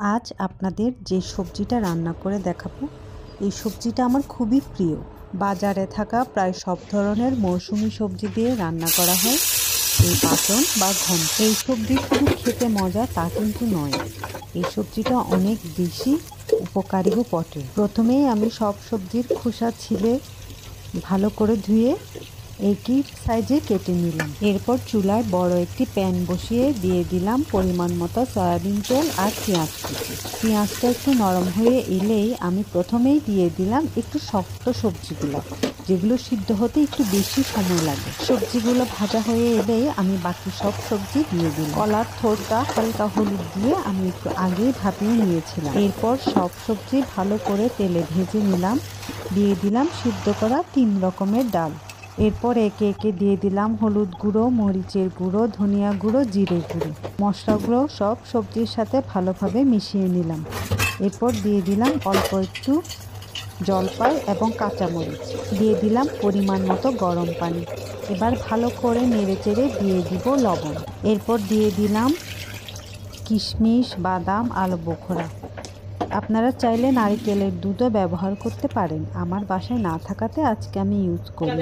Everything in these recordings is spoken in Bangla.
আজ আপনাদের যে সবজিটা রান্না করে দেখাবো, এই সবজিটা আমার খুবই প্রিয়। বাজারে থাকা প্রায় সব ধরনের মৌসুমি সবজি দিয়ে রান্না করা হয় এই পাঁচন বা ঘন্ট। এই সবজি শুধু খেতে মজা তা কিন্তু নয়, এই সবজিটা অনেক বেশি উপকারীও বটে। প্রথমেই আমি সব সবজির খোসা ছিলে ভালো করে ধুয়ে একই সাইজে কেটে নিলাম। এরপর চুলায় বড় একটি প্যান বসিয়ে দিয়ে দিলাম পরিমাণ মতো সয়াবিন তেল আর পেঁয়াজ কুচি। পেঁয়াজটা একটু নরম হয়ে এলেই আমি প্রথমেই দিয়ে দিলাম একটু শক্ত সবজিগুলো, যেগুলো সিদ্ধ হতে একটু বেশি সময় লাগে। সবজিগুলো ভাজা হয়ে এলেই আমি বাকি সব সবজি দিয়ে দিলাম। কলার থোড়টা হালকা হলুদ দিয়ে আমি একটু আগেই ভাপিয়ে নিয়েছিলাম। এরপর সব সবজি ভালো করে তেলে ভেজে নিলাম। দিয়ে দিলাম সিদ্ধ করা 3 রকমের ডাল। এরপর একে একে দিয়ে দিলাম হলুদ গুঁড়ো, মরিচের গুঁড়ো, ধনিয়া গুঁড়ো, জিরে গুঁড়ো। মশলাগুলো সব সবজির সাথে ভালোভাবে মিশিয়ে নিলাম। এরপর দিয়ে দিলাম অল্প একটু জলপাই এবং কাঁচামরিচ। দিয়ে দিলাম পরিমাণ মতো গরম পানি। এবার ভালো করে নেড়েচেড়ে দিয়ে দিব লবণ। এরপর দিয়ে দিলাম কিশমিশ, বাদাম, আলু বোখরা। আপনারা চাইলে নারকেলের দুধও ব্যবহার করতে পারেন, আমার বাসায় না থাকাতে আজকে আমি ইউজ করি।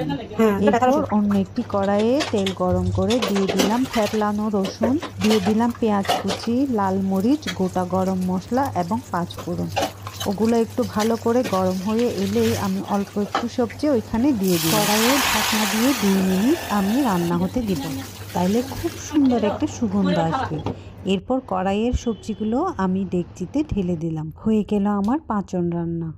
এরপর অন্য একটি কড়াইয়ে তেল গরম করে দিয়ে দিলাম ফেটলানো রসুন, দিয়ে দিলাম পেঁয়াজ কুচি, লাল মরিচ, গোটা গরম মশলা এবং 5 ফোড়ন। ওগুলো একটু ভালো করে গরম হয়ে এলেই আমি অল্প একটু সবজি ওইখানে দিয়ে দিই। কড়াইয়ে ঢাকনা দিয়ে 2 মিনিট আমি রান্না হতে দিব, তাইলে খুব সুন্দর একটা সুগন্ধ আসবে। এরপর কড়াইয়ের সবজিগুলো আমি ডেকচিতে ঢেলে দিলাম। হয়ে গেল আমার পাঁচন রান্না।